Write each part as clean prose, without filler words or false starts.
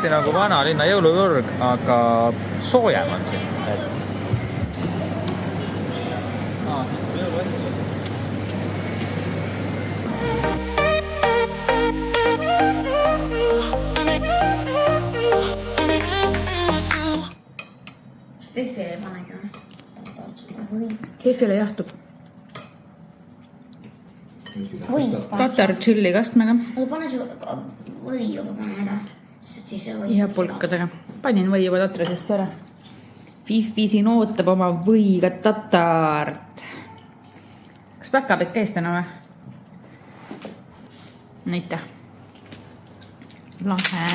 täiesti nagu vanalinna jõuluturg, aga soojem on siin. Siin saab jõuluasju. Fifile panega. Kefile jahtub. Või. Tatar tšilli kastmega. Aga pane see või juba pane ära. Siis see või. Ja pulkadega. Panin või juba tatra sisse ära. Fifi siin ootab oma võiga tatart. Kas päkapid käis täna või? Näita. Lahe.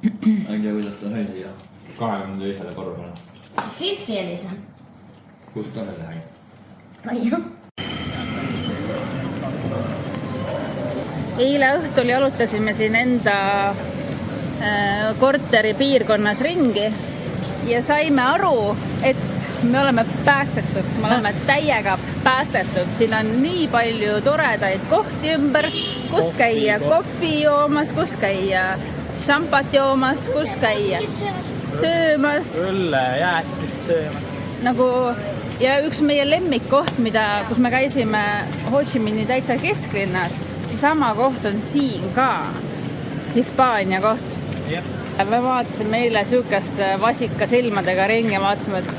Äkki kuidas ta sai siia 22. korrale? Fifi oli see. Kus ta veel lähe? Palju. Eile õhtul jalutasime siin enda korteri piirkonnas ringi ja saime aru, et me oleme päästetud. Me oleme täiega päästetud. Siin on nii palju toredaid kohti ümber, kus käia kohvi joomas, kus käia šampat joomas, kus käia söömas. Õlle jäätist söömas. Nagu, ja üks meie lemmikkoht, kus me käisime Ho Chi Minhi täitsa kesklinnas, seesama koht on siin ka, Hispaania koht. Jep. Me vaatasime eile sükast vasika silmadega ringi ja vaatasime, et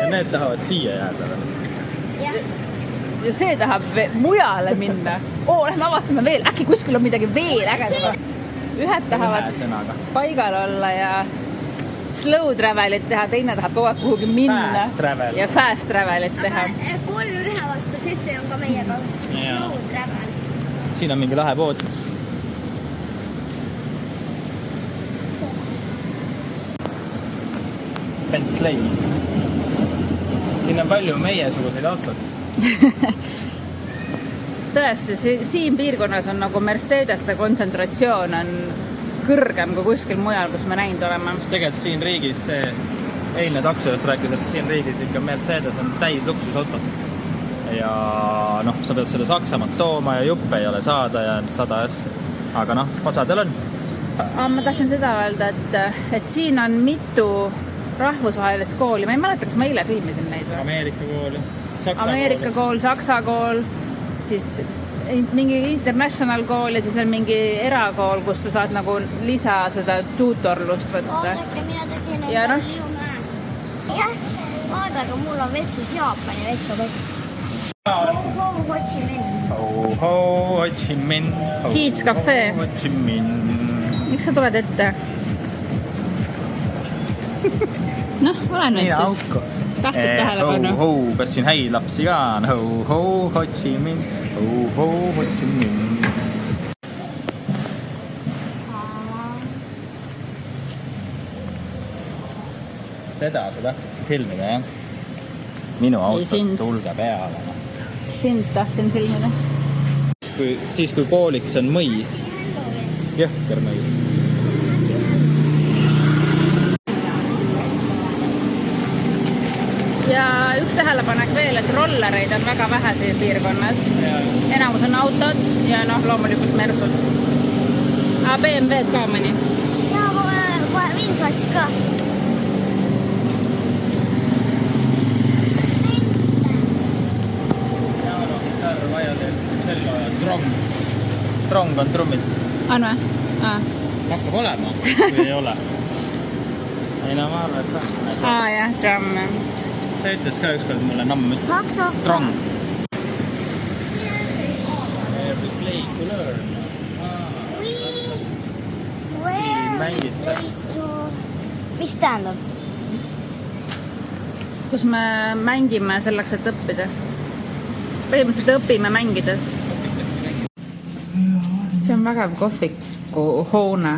Ja need tahavad siia jääda. ja see tahab mujale minna. Lähme avastame veel, äkki kuskil on midagi veel ägedama. Ühed tahavad paigal olla ja slow travelit teha, teine tahab kogu aeg kuhugi minna ja fast travelit teha. 3-1 vastu Fifi on ka meiega slow travel. Siin on mingi lahe pood. Bentley. Siin on palju meiesuguseid autosid. Tõesti, siin piirkonnas on nagu Mercedeste kontsentratsioon on kõrgem kui kuskil mujal, kus me näinud oleme. Tegelikult siin riigis eilne taksojuht rääkis, et siin riigis ikka Mercedes on täis luksusautot. Ja sa pead selle Saksamaalt tooma ja juppe ei ole saada ja 100 asja. Aga osadel on. Ma tahtsin seda öelda, et siin on mitu rahvusvahelist kooli. Ma ei mäleta, kas ma eile filmisin neid või? Ameerika kooli, Ameerika kool, Saksa kool, siis mingi international kool ja siis veel mingi erakool, kus sa saad nagu lisa seda tuutorlust võtta. Oodake, mina tegin Ja Liumäe. Jah, vaadaga mul on vetsus Jaapani vetsuvets. Ho Chi Minh. Ho Chi Minh. Heats Cafe. Ho Chi Minh. Miks sa tuled ette? Ole nüüd siis. Tahtsid tähelepanu. Ho, kas siin häid lapsi ka on? Ho Chi Minh. Ho Chi Minh. Seda sa tahtsid filmida, jah? Minu autot tulge peale. Sind tahtsin filmida. Siis kui kooliks on mõis. Jõhker mõis. Ja üks tähelepanek veel, et rollereid on väga vähe siin piirkonnas. Enamus on autod ja loomulikult Mersud. Aga BMW-d ka mõni. Ja kohe vindklassi ka. Trong on trummid. On või? Hakkab olema, kui ei ole. Ei ma arvan, et jah, trumm. See ütles ka ükskord mulle namm. Saksa. Trong. Every play to learn. Mis tähendab? Kus me mängime selleks, et õppida. Põhimõtteliselt õpime mängides. See on vägev kohviku hoone.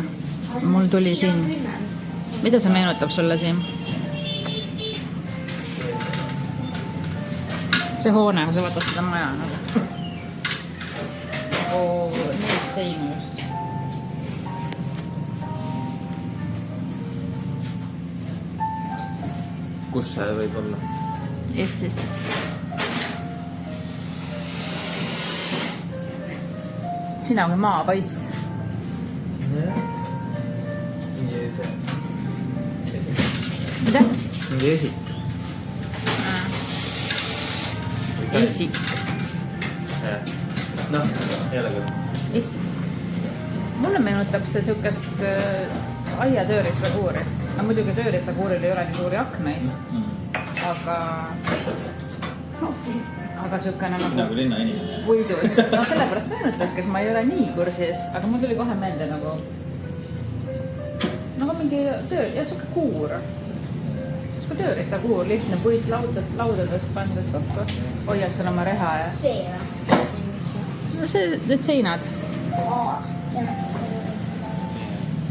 Mul tuli siin. Mida see meenutab sulle siin? See hoone, kui sa vaatad seda maja. Neid seinu just. Kus see võib olla? Eestis. Sina ongi maapoiss. mida? mingi esik. Esik. Noh, ei ole küll. Esik. Mulle meenutab see siukest aia tööriistakuuri. No muidugi tööriistakuuril ei ole nii suuri aknaid, aga siukene nagu linna inimene. puidus. No sellepärast meenutabki, et ma ei ole nii kursis, aga mul tuli kohe meelde nagu mingi siuke kuur. Siuke tööriistakuur, lihtne puit laudadest pandud kokku. Hoiad seal oma reha ja... See või? No need seinad.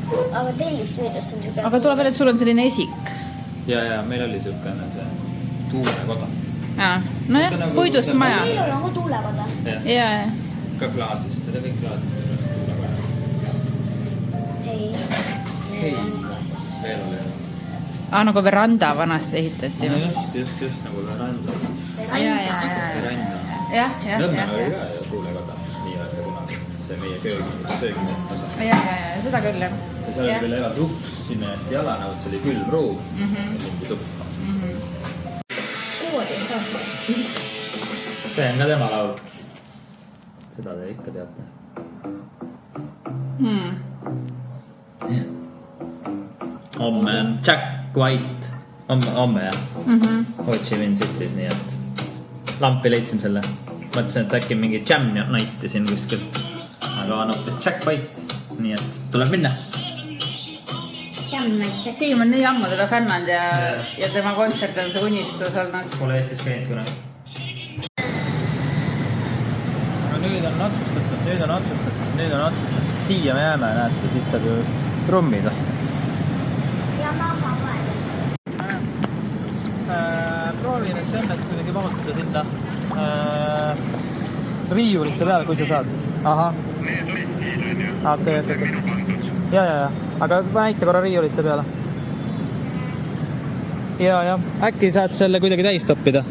Aga tellist videost on siuke... Aga tuleb veel, et sul on selline esik. Ja meil oli siukene see tuulekoda. No jah, puidust maja. Meil on ka tuulekoda. Ja. Ka klaasist, ta kõik klaasist. Ei. Ei, veel oli. Nagu veranda vanasti ehitati. No just nagu veranda. Ja. Nõmmel oli ka ju tuulekoda. Nii oli kunagi. See meie söögisepp osa. Ja, seda küll jah. Ja seal oli küll elad uks, sinna jalanõud, see oli külm ruum. Mingi tuppa. 16 aastat. See on ka tema laul. Seda te ikka teate. Homme on Jack White. Homme jah. Ho Chi Minh City's, nii et lampi leidsin selle. Mõtlesin, et äkki mingi jam night'i siin kuskilt. Aga on hoopis Jack White. Nii et tuleb minna. Siim on nii ammu teda fännanud ja tema kontsert on see unistus olnud. Pole Eestis käinud kunagi. Aga nüüd on otsustatud. Siia me jääme, näete, siit saab ju trummi lasta. Ja maha vaja. Proovi nüüd õnneks kuidagi mahutada sinna riiulite peale, kui sa saad. Ahah. Okay. Ja. Aga näita korra riiulite peale. Ja. Äkki saad selle kuidagi täis toppida?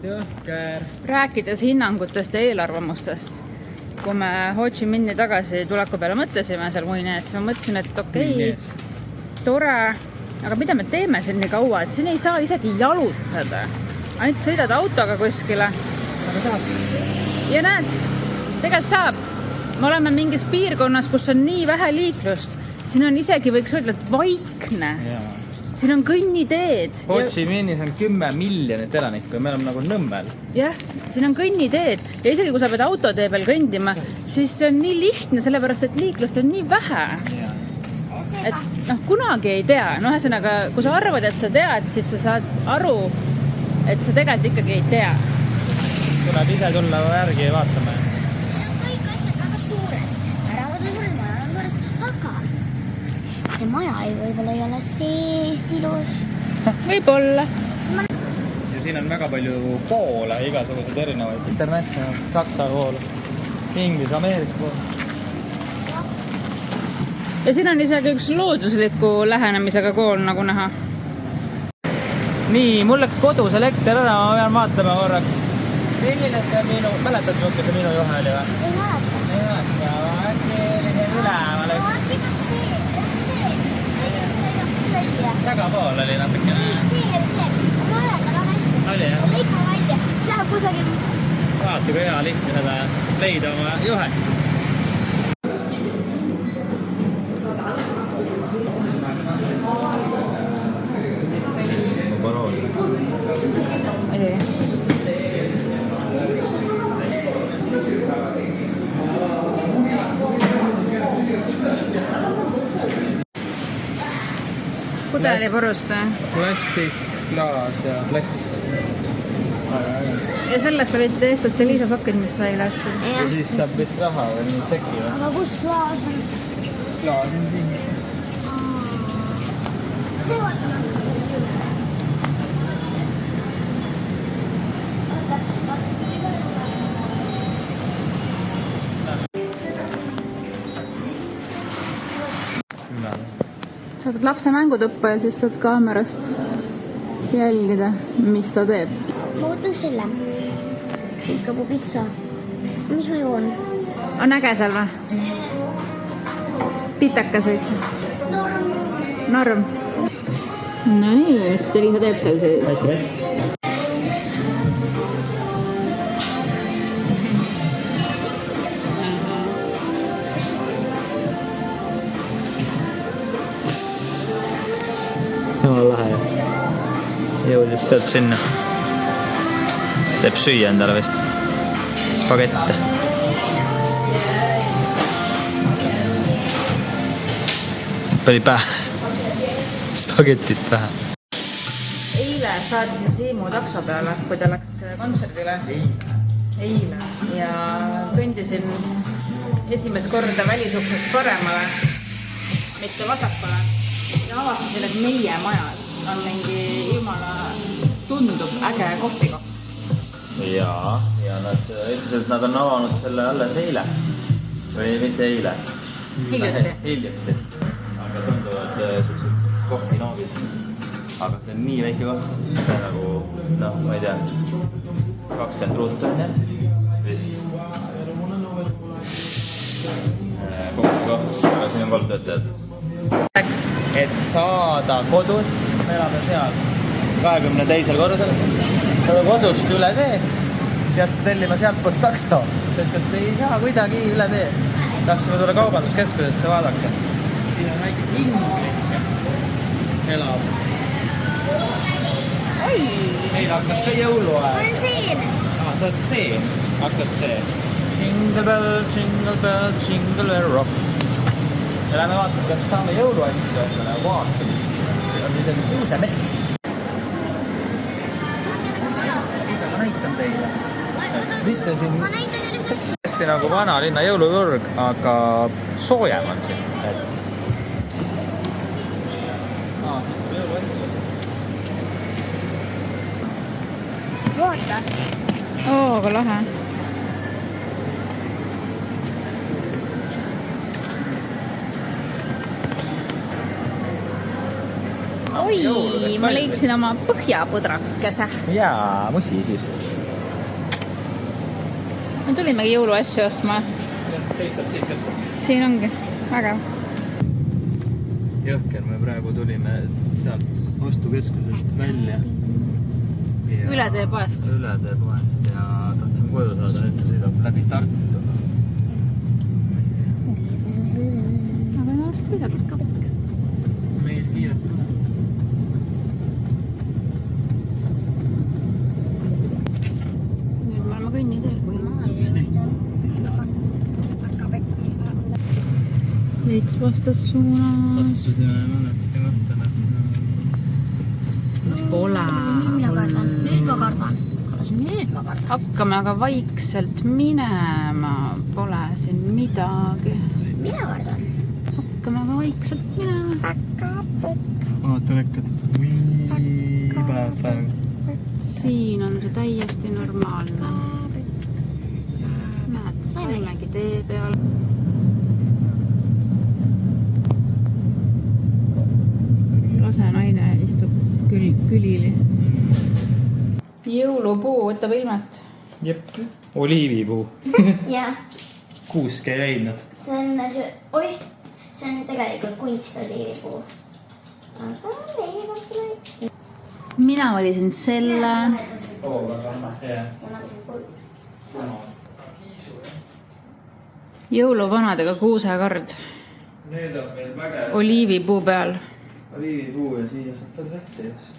Jõhker. Rääkides hinnangutest ja eelarvamustest, kui me Ho Chi Minhi tagasi tuleku peale mõtlesime seal Muinees, ma mõtlesin, et okei, tore, aga mida me teeme siin nii kaua, et siin ei saa isegi jalutada. Ainult sõidad autoga kuskile. Aga saab. Ja näed, tegelikult saab. Me oleme mingis piirkonnas, kus on nii vähe liiklust. Siin on isegi, võiks öelda, et vaikne. Siin on kõnniteed. Ho Chi Minhis on 10 miljonit elanikku ja me oleme nagu Nõmmel. Jah, siin on kõnniteed ja isegi kui sa pead autotee peal kõndima, siis see on nii lihtne, sellepärast et liiklust on nii vähe. Et kunagi ei tea. Ühesõnaga, kui sa arvad, et sa tead, siis sa saad aru, et sa tegelikult ikkagi ei tea. Tuleb ise tulla järgi ja vaatame. Kõik asjad väga suured. Ära võtta sul maja, aga see maja võib-olla ei ole seest ilus. Võib-olla. Ja siin on väga palju koole, igasuguseid erinevaid. Internet, Saksa kool, Inglise, Ameerika kool. Ja siin on isegi üks loodusliku lähenemisega kool, nagu näha. Nii, mul läks kodus elekter ära, ma pean vaatama korraks. Milline see on minu, mäletad suhke see minu juhe oli või? Ei mäleta. Äkki oli see üleval. Tagapool oli natukene. See. Ma mäletan väga hästi. Oli jah? Lõikma välja, siis läheb kusagil. Vaata, kui hea lihtne seda leida oma juhet. Pudelipurust. Plastik, klaas ja plastik. Ja sellest olid tehtud Liisa sokid, mis sai üles. Ja siis saab vist raha või tšeki või? Aga kus klaas on? Klaas on siin. Saadad lapse mängutuppa ja siis saad kaamerast jälgida, mis ta teeb. ma võtan selle. Piikapu pitsa. Mis ma joon? On äge seal või? Pitakas võid sa? Norm. No nii, mis Elisa teeb seal sees? väike vett. Jumala lahe. Jõudis sealt sinna. Teeb süüa endale vist. Spagette. Oli pähe. Spagettid pähe. Eile saatsin Siimu takso peale, kui ta läks kontserdile. Eile. Ja kõndisin esimest korda välisuksest paremale, mitte vasakule. Ja avastasin, et meie majas on mingi jumala tundub äge kohvikoht. Ja nad ütlesid, et nad on avanud selle alles eile. Või mitte eile. Hiljuti. Aga tunduvad sellised kohvinoogid. Aga see on nii väike koht. See on nagu, noh, ma ei tea, 20 ruutuline vist. Kohvikoht, aga siin on 3 töötajad. Et saada kodust, me elame seal 22. korrusel, kodust üle tee, pead sa tellima sealtpoolt takso, sest et ei saa kuidagi üle tee. Tahtsime tulla kaubanduskeskusesse, vaadake. Siin on väike kingulik elab. Meil hakkas ka jõuluaeg. ma olen siin. Sa oled see, hakkas see. Jingle bell, jingle bell rock. Me läheme vaatama, kas saame jõuluasju endale vaatama. See on isegi kuusemets. Ma näitan teile. Mis te siin... Hästi nagu vana linna jõulujurg, aga soojem on siin. Siin saab jõuluasju. vaata. Oo, aga lahe. Oi, ma leidsin oma põhjapõdrakese. Jaa, musi siis. Me tulimegi jõuluasju ostma. Siin ongi, vägev. Jõhker, me praegu tulime sealt ostukeskusest välja. Ületee poest. Ületee poest ja tahtsime koju saada, nüüd ta sõidab läbi Tartu. Aga ennast sõidab. Meil kiiret pole. Nüüd me oleme kõnniteel põhimõtteliselt. Veits vastassuunas. Sattusime mõnesse kohtale. Pole. Nüüd ma kardan. Alles nüüd ma kardan. Hakkame aga vaikselt minema. Pole siin midagi. Mina kardan. Hakkame aga vaikselt minema. Päkka-päkk. Vaata rekkad. Panevad saega. Siin on see täiesti normaalne. Näed, saimegi tee peal. Lase naine istub külili. Jõulupuu võtab ilmet. Jep, oliivipuu. Jah. Kuuske ei leidnud. See on see... Oi! See on tegelikult kunstoliivipuu. Aga leivab. Mina valisin selle. Jõuluvanadega kuusekard. Need on meil vägev. Oliivipuu peal. Oliivipuu ja siia saab veel vette just.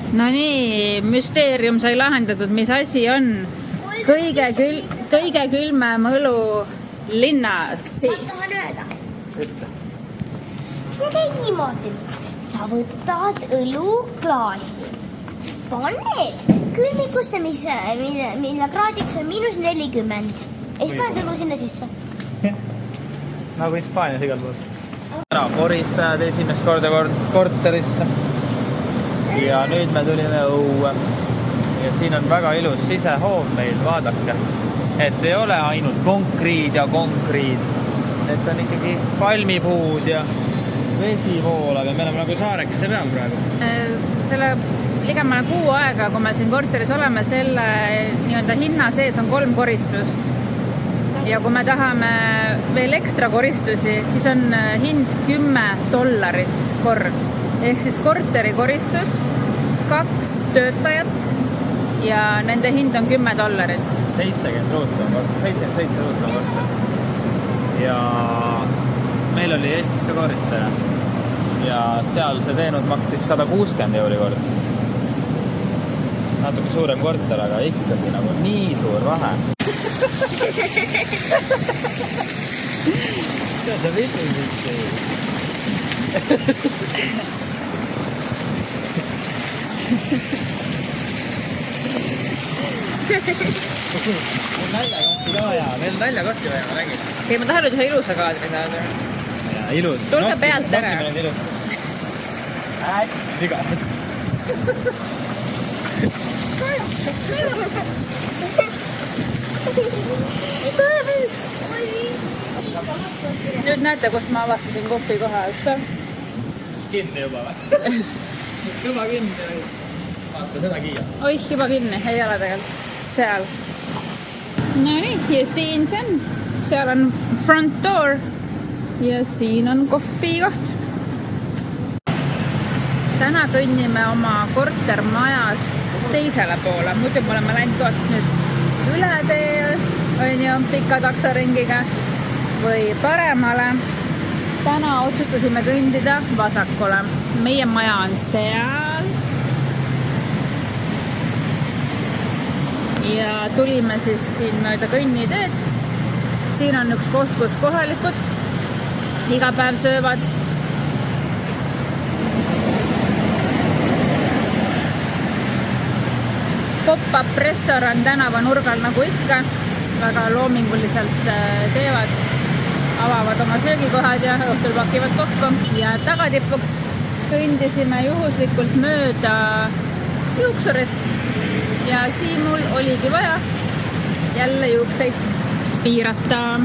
No nii, müsteerium sai lahendatud, mis asi on kõige külmem õlu linnas. Ma tahan öelda. See käib niimoodi. Sa võtad õluklaasi. Paned külmikusse, mille kraadiks on -40. Ja siis paned õlu sinna sisse. Nagu Hispaanias igal pool. Täna koristajad esimest korda korterisse. Ja nüüd me tulime õue. Ja siin on väga ilus sisehoov meil, vaadake. Et ei ole ainult konkriid ja konkriid. Et on ikkagi palmipuud ja vesi voolab ja me oleme nagu saarekese peal praegu. Selle ligemale kuu aega, kui me siin korteris oleme, selle nii-öelda hinna sees on 3 koristust. Ja kui me tahame veel ekstra koristusi, siis on hind $10 kord. Ehk siis korteri koristus, 2 töötajat ja nende hind on $10. 70 ruutu on korter, 77 ruutu on korter. Ja meil oli Eestis ka koristaja. Ja seal see teenus maksis 160 € kord. Natuke suurem korter, aga ikkagi nagu nii suur vahe. Mida sa vitsisid siin? Naljakohti ka vaja, meil on naljakohti vaja, ma räägin. Ei, ma tahan nüüd ühe ilusa kaadri saada. Ja, ilus. Tulge pealt ära. Siga. Nüüd näete, kust ma avastasin kohvi koha, üks päev. Kinni juba või? Juba kinni. Vaata seda kiia. Oih, juba kinni, ei ole tegelikult. Seal. No nii, ja siin see on. Seal on front door ja siin on kohvikoht. Täna kõnnime oma kortermajast teisele poole. Muidu me oleme läinud kohas nüüd üle tee, on ju, pika taksoringiga või paremale. Täna otsustasime kõndida vasakule. Meie maja on seal. Ja tulime siis siin mööda kõnniteed. Siin on üks koht, kus kohalikud iga päev söövad. Pop-up restoran tänava nurgal nagu ikka. Väga loominguliselt teevad. Avavad oma söögikohad ja õhtul pakivad kokku. Ja tagatipuks kõndisime juhuslikult mööda juuksurist. Ja Siimul oligi vaja jälle juukseid piirata.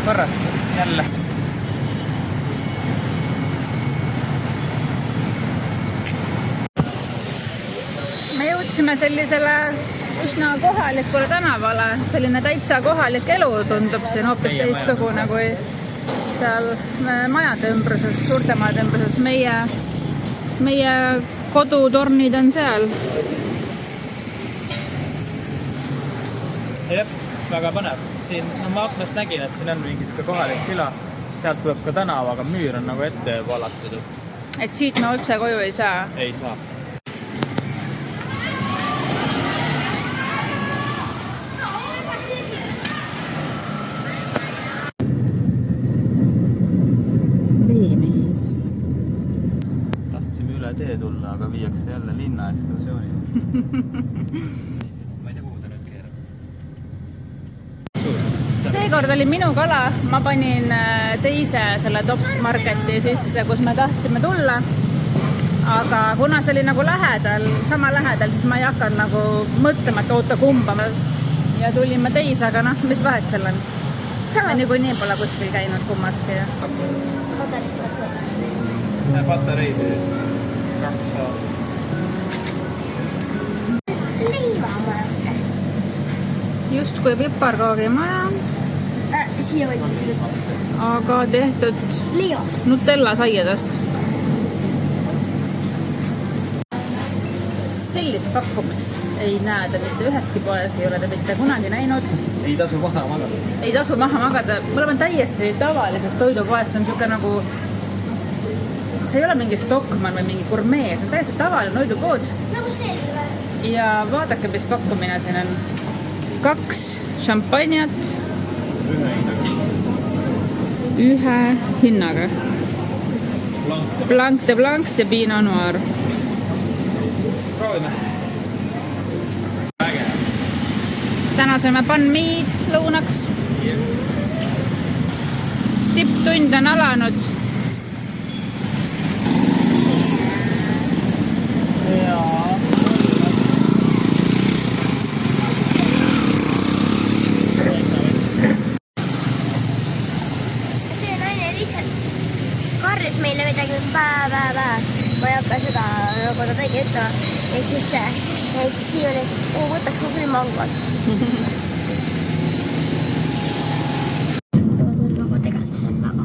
Korras, jälle. Me jõudsime sellisele üsna kohalikule tänavale. Selline täitsa kohalik elu tundub siin hoopis teistsugune kui seal majade ümbruses, suurte majade ümbruses. Meie kodutornid on seal. Jep, väga põnev. Siin, ma aknast nägin, et siin on mingi kohalik küla. Sealt tuleb ka tänav, aga müür on nagu ette valatud. Et siit me otse koju ei saa? Ei saa. Veemees. Tahtsime üle tee tulla, aga viiakse jälle linna ekskursiooni. Ma ei tea, kuhu ta nüüd keerab. Seekord oli minu kala. Ma panin teise selle Tops Marketi sisse, kus me tahtsime tulla. Aga kuna see oli nagu lähedal, sama lähedal, siis ma ei hakanud nagu mõtlema, et oota kumba. Ja tulime teise, aga noh, mis vahet seal on? Me niikuinii pole kuskil käinud kummaski. Patarei siis 2 Leivamaja. Just kui piparkoogimaja, Siia võitis seda aga tehtud leivast. Nutella saiadest. Sellist pakkumist ei näe ta mitte üheski poes, ei ole ta mitte kunagi näinud. Ei tasu maha magada. Ei tasu maha magada. Me oleme täiesti tavalises toidupoes, see on niisugune nagu... See ei ole mingi Stockmann või mingi gurmee, see on täiesti tavaline toidupood. Nagu see või? Ja vaadake, mis pakkumine siin on. 2 šampanjat. Ühe hinnaga. Blanc de Blancs ja Pinot Noir. Proovime. Väge. Täna sööme panmiid lõunaks. Tipptund on alanud. midagi ütlema. Ja siis siin oli, võtaks ma küll mangot.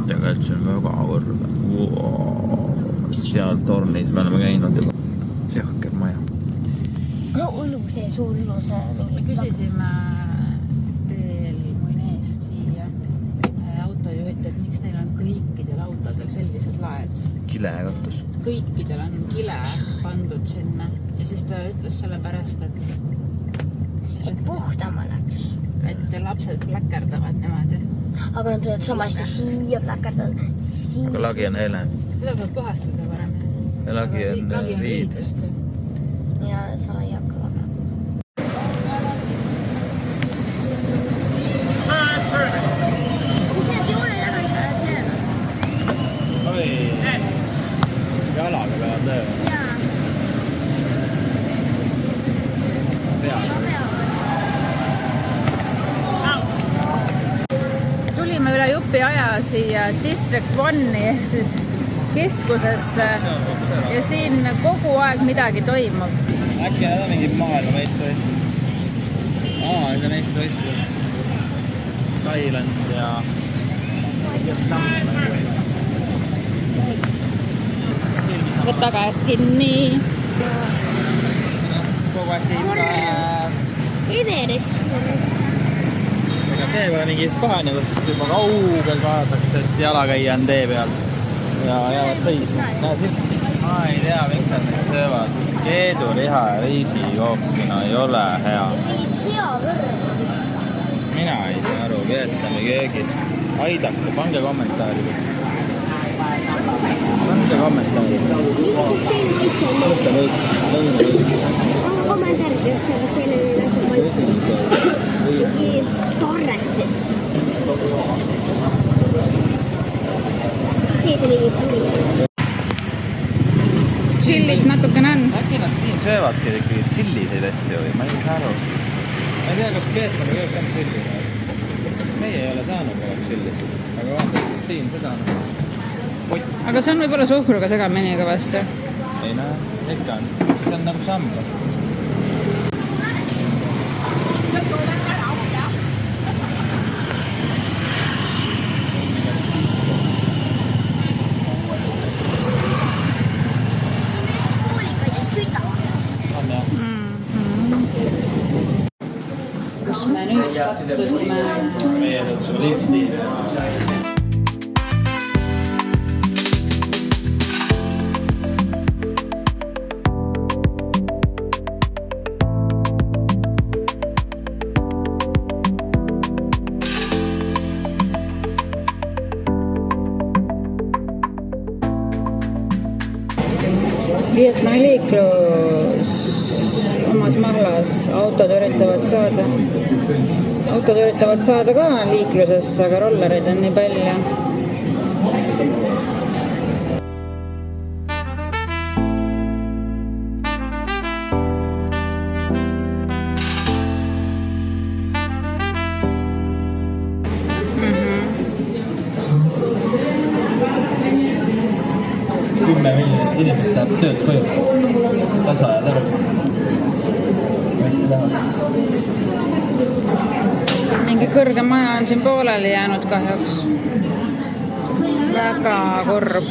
Tegelikult see on väga võrve. Seal tornis me oleme käinud juba. Jahker maja. No õlu sees, hullu see. Me küsisime teel Muineest siia autojuhit, et miks neil on kõikidel autodel sellised laed. Kilekatus. Kõikidel on kile pandud sinna ja siis ta ütles selle pärast, Et puhtama läks. et lapsed pläkerdavad niimoodi. Aga nad tulevad samasti siia pläkerdavad. Aga lagi on hele. Seda saad puhastada paremini. Ja lagi on riidest. Ja sa ei hakka olema. See on joone tagant teema. Oi, jalaga peavad lööma. Jaa. Tulime üle Jupi aja siia District 1-i ehk siis keskusesse ja siin kogu aeg midagi toimub. Äkki need on mingi maailmameistrivõistlused? Need on meistrivõistlused. Thailand ja Vietnam. Võta käest kinni. Kogu aeg käib Everest. ega see pole mingi Hispaania, kus juba kaugel vaadatakse, et jalakäija on tee peal ja jäävad sõisma. Näe siin. Ma ei tea, miks nad neid söövad. Keeduliha ja riisikookina ei ole hea. Mingid seavõrd. Mina ei saa aru Vietnami köögist. Aidake, pange kommentaari. Pange kommentaari. Kommentaarides, kas teil on asju maitsed. Mingi torretis. Sees on mingi tuli. Chillit natukene on. Äkki nad siin söövadki ikkagi tšilliseid asju või? Ma ei saa aru. Ma ei tea, kas Vietnami köök on tšilli. Meie ei ole saanud olla tšillis. Aga vaatame, siin seda on. Aga see on võib-olla suhkruga segamini kõvasti. Ei näe, ikka on. See on nagu samba. Kus me nüüd sattusime? Meie sattusime lifti. Vietnami liiklus omas mahlas, autod üritavad saada ka liiklusesse, aga rollereid on nii palju. Inimest läheb tööd koju. Tasa ja tõrg. Mis see tahab? Mingi kõrge maja on siin pooleli jäänud kahjuks. Väga kurb.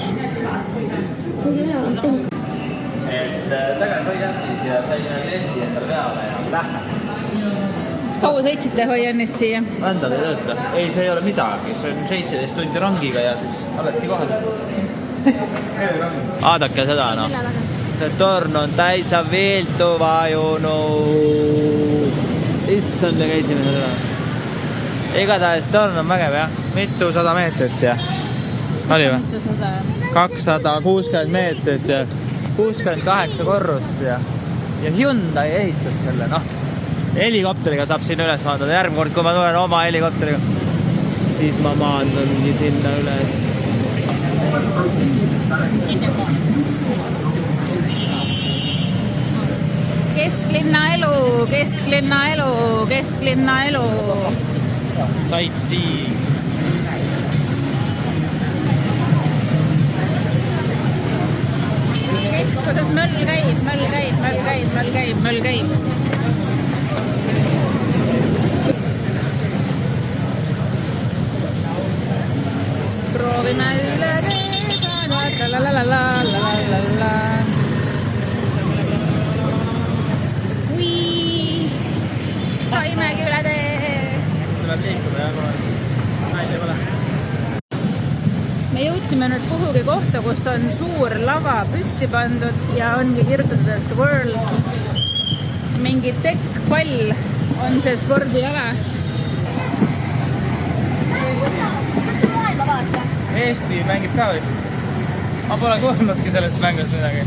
Et tagasi Hoiannis ja saime lehti endale peale ja lähe. Kaua sõitsite Hoiannist siia? Vändad ei tööta. Ei, see ei ole midagi. See on 17 tundi rongiga ja siis alati kohal. Vaadake seda, noh. See torn on täitsa viltu vajunud. Issand, me käisime seda. Igatahes torn on vägev, jah. Mitusada meetrit ja oli või? 260 meetrit ja 68 korrust ja Hyundai ehitas selle, noh. Helikopteriga saab sinna üles maandada. Järgmine kord, kui ma tulen oma helikopteriga, siis ma maandungi sinna üles. Kesklinna elu, kesklinna elu, kesklinna elu. Sightseeing. Kesklinna keskuses möll käib, möll käib, möll käib, möll käib, möll käib. Proovime üle tee saada, la. Saimegi üle tee. Tuleb liikuda ja kohe naine pole. Me jõudsime nüüd kuhugi kohta, kus on suur lava püsti pandud ja ongi kirjutatud, et World mingi tekkpall on see spordiala. Kas see maailma vaata? Eesti mängib ka vist. Ma pole kuulnudki sellest mängust midagi.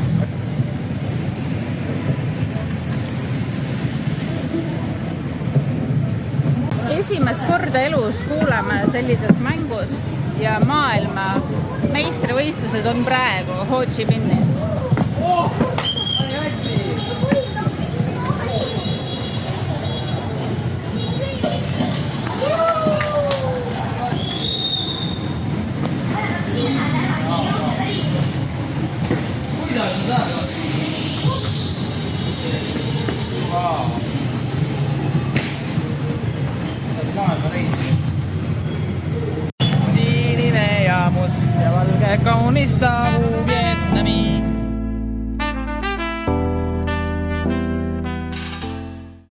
Esimest korda elus kuuleme sellisest mängust ja maailma meistrivõistlused on praegu Ho Chi Minhis. Sinine ja must ja valge kaunis tahu Vietnami.